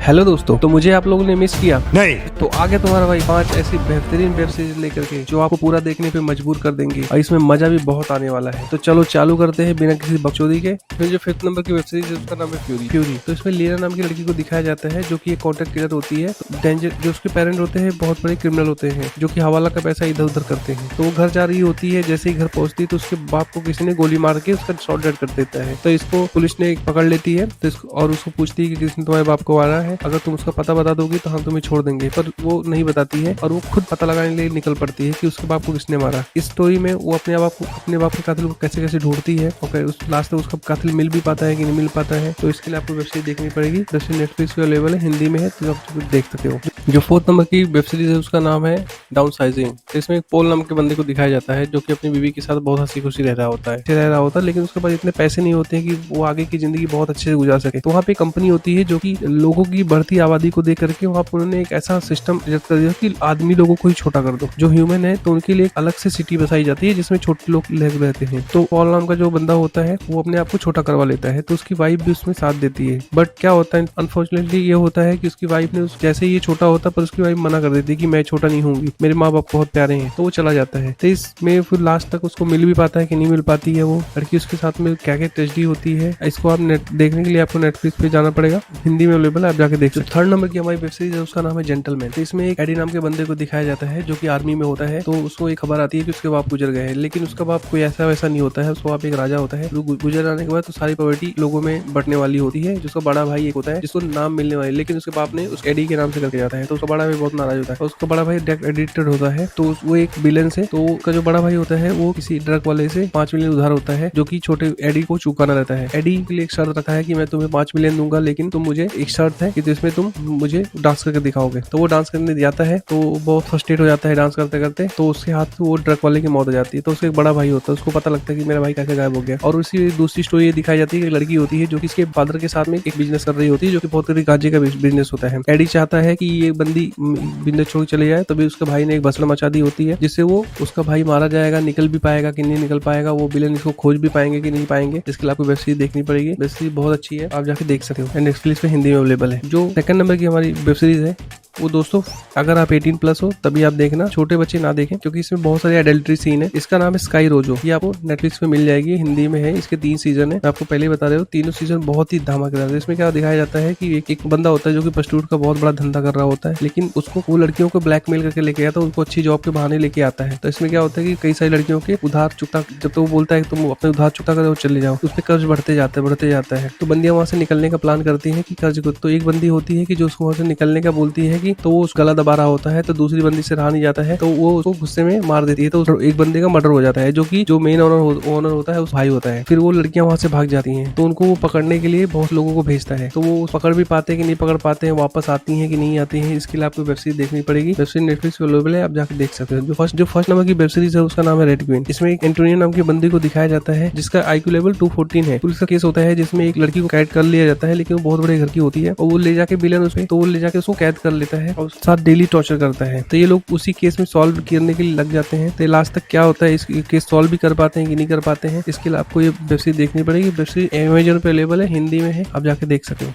Hello दोस्तों, तो मुझे आप लोगों ने मिस किया नहीं। तो आगे तुम्हारा भाई 5 ऐसी बेहतरीन वेब सीरीज लेकर के जो आपको पूरा देखने पे मजबूर कर देंगे और इसमें मजा भी बहुत आने वाला है। तो चलो चालू करते हैं बिना किसी बकचोदी के। फिर जो 5th नंबर की वेब सीरीज है उसका नाम है फ्यूरी। तो इसमें लीना नाम की लड़की को दिखाया जाता है जो कि एक कॉन्ट्रैक्ट किलर होती है। डेंजर जो उसके पेरेंट होते हैं बहुत बड़े क्रिमिनल होते हैं जो कि हवाला का पैसा इधर उधर करते हैं। तो वो घर जा रही होती है, जैसे ही घर पहुंचती है तो उसके बाप को किसी ने गोली मार के उसका शॉट डेड कर देता है। तो इसको पुलिस ने पकड़ लेती है और उसको पूछती है कि किसने तुम्हारे बाप को मारा है, अगर तुम उसका पता बता दोगी तो हम तुम्हें छोड़ देंगे। पर वो नहीं बताती है और वो खुद पता लगाने के लिए निकल पड़ती है कि उसके बाप को किसने मारा। इस स्टोरी में वो अपने बाप के कातिल को कैसे कैसे ढूंढती है और फिर उस लास्ट में उसका कातिल मिल भी पाता है कि नहीं मिल पाता है। तो इसके लिए आपको वेब सीरीज देखनी पड़ेगी। वेब सीरीज नेटफ्लिक्स पे अवेलेबल है, हिंदी में है, तो आप देख सकते हो। जो 4th नंबर की वेब सीरीज है उसका नाम है डाउन साइजिंग। इसमें एक पोल नाम के बंदे को दिखाया जाता है जो कि अपनी बीवी के साथ बहुत हंसी खुशी रह रहा होता है, लेकिन उसके पास इतने पैसे नहीं होते हैं कि वो आगे की जिंदगी बहुत अच्छे से गुजार सके। तो वहाँ पे कंपनी होती है जो कि लोगों की बढ़ती आबादी को देख करके वहाँ पर उन्होंने एक ऐसा सिस्टम इजाद कर दिया कि आदमी लोगों को ही छोटा कर दो। जो ह्यूमन है तो उनके लिए एक अलग से सिटी बसाई जाती है जिसमें छोटे लोग रहते हैं। तो पॉल नाम का जो बंदा होता है वो अपने आप को छोटा करवा लेता है, तो उसकी वाइफ भी उसमें साथ देती है। बट क्या होता है, अनफॉर्चुनेटली ये होता है कि उसकी वाइफ ने जैसे ये छोटा होता है पर उसकी वाइफ मना कर देती है कि मैं छोटा नहीं होंगी, मेरे माँ बाप बहुत प्यारे हैं। तो वो चला जाता है। तो इसमें फिर लास्ट तक उसको मिल भी पाता है कि नहीं मिल पाती है वो लड़की, उसके साथ में क्या क्या ट्रेजेडी होती है। इसको आप देखने के लिए आपको नेटफ्लिक्स पे जाना पड़ेगा, हिंदी में अवेलेबल है, आप जाके देख सकते। 3rd नंबर की हमारी वेब सीरीज है उसका नाम है जेंटलमैन। तो इसमें एक एडी नाम के बंदे को दिखाया जाता है जो कि आर्मी में होता है। तो उसको एक खबर आती है कि उसके बाप गुजर गए हैं, लेकिन उसका बाप कोई ऐसा वैसा नहीं होता है। उसका बाप एक राजा होता है। गुजर जाने के बाद तो सारी प्रॉपर्टी लोगों में बंटने वाली होती है। जिसका बड़ा भाई एक होता है जिसको नाम मिलने वाली, लेकिन उसके बाप ने उस एडी के नाम से करके जाता है। तो उसका बड़ा भाई बहुत नाराज होता है। उसका बड़ा भाई ड्रग एडिक्टेड होता है, तो वो एक विलन से, तो उसका जो बड़ा भाई होता है वो किसी ड्रग वाले से 5 मिलियन उधार होता है जो कि छोटे एडी को चुकाना रहता है। एडी के लिए एक शर्त रखा है कि मैं तुम्हें 5 मिलियन दूंगा, लेकिन तुम मुझे एक शर्त है कि इसमें तुम मुझे डांस करके दिखाओगे। तो वो डांस करने जाता है तो बहुत फ्रस्ट्रेट हो जाता है डांस करते करते। तो उसके हाथ से वो ट्रक वाले की मौत हो जाती है। तो उसका एक बड़ा भाई होता है, उसको पता लगता है कि मेरा भाई कैसे गायब हो गया। और उसी दूसरी स्टोरी ये दिखाई जाती है कि एक लड़की होती है जो कि इसके फादर के साथ में एक बिजनेस कर रही होती है जो कि बहुत बड़ी गांजे का बिजनेस होता है। एडी चाहता है कि ये बंदी बिजनेस छोड़ चले जाए, तभी उसके भाई ने एक भसड़ मचा दी होती है जिससे वो उसका भाई मारा जाएगा। निकल भी पाएगा कि नहीं निकल पाएगा, वो विलेन इसको खोज भी पाएंगे कि नहीं पाएंगे, इसके लिए आपको वेब सीरीज देखनी पड़ेगी। वेब सीरीज बहुत अच्छी है, आप जाके देख सकते हो। नेटफ्लिक्स पे हिंदी में अवेलेबल है। जो 2nd नंबर की हमारी वेब सीरीज है वो दोस्तों अगर आप 18+ हो तभी आप देखना, छोटे बच्चे ना देखें क्योंकि इसमें बहुत सारे एडल्ट्री सीन है। इसका नाम है स्काई रोजो। ये आपको नेटफ्लिक्स पे मिल जाएगी, हिंदी में है। इसके 3 सीजन है, मैं आपको पहले ही बता रहा हूँ। तीनों सीजन बहुत ही धमाकेदार है। इसमें क्या दिखाया जाता है कि एक बंदा होता है जो कि प्रोस्टिट्यूट का बहुत बड़ा धंधा कर रहा होता है, लेकिन उसको वो लड़कियों को ब्लैकमेल करके लेके आता है, उनको अच्छी जॉब के बहाने लेके आता है। तो इसमें क्या होता है कि कई सारी लड़कियों के उधार चुकता, जब तो वो बोलता है तुम अपने उधार चुकता करो चले जाओ, उस पर कर्ज बढ़ते जाता है। तो बंदियां वहां से निकलने का प्लान करती है कि कर्ज को। तो एक बंदी होती है कि जो उसको वहां से निकलने का बोलती है कि, तो वो उस गला दबा रहा होता है, तो दूसरी बंदी से रहा नहीं जाता है, तो वो उसको गुस्से में मार देती है। तो एक बंदे का मर्डर हो जाता है जो मेन ओनर होता है उस भाई होता है। फिर वो लड़कियां वहां से भाग जाती हैं, तो उनको वो पकड़ने के लिए बहुत लोगों को भेजता है। तो वो पकड़ भी पाते हैं कि नहीं पकड़ पाते हैं, वापस आती हैं कि नहीं आती हैं, इसके लिए आपको वेब सीरीज देखनी पड़ेगी। वेब सीरीज नेटफ्लिक्स पे अवेलेबल है, आप जाकर देख सकते हो। जो फर्स्ट नंबर की वेब सीरीज है उसका नाम है रेड क्वीन। इसमें एक एंटोनिया नाम की बंदी को दिखाया जाता है जिसका IQ लेवल 214 है। पुलिस का केस होता है जिसमें एक लड़की को कैद कर लिया जाता है, लेकिन वो बहुत बड़े घर की होती है और वो ले जाके विलेन उसमें, तो वो ले जाके उसको कैद कर लेता है और साथ डेली टॉर्चर करता है। तो ये लोग उसी केस में सॉल्व करने के लिए लग जाते हैं। तो लास्ट तक क्या होता है, इस केस सॉल्व भी कर पाते हैं कि नहीं कर पाते हैं, इसके लिए आपको ये वेब सीरीज देखनी पड़ेगी। वेब सीरीज अमेज़न पे अवेलेबल है, हिंदी में है, आप जाके देख सकते हो।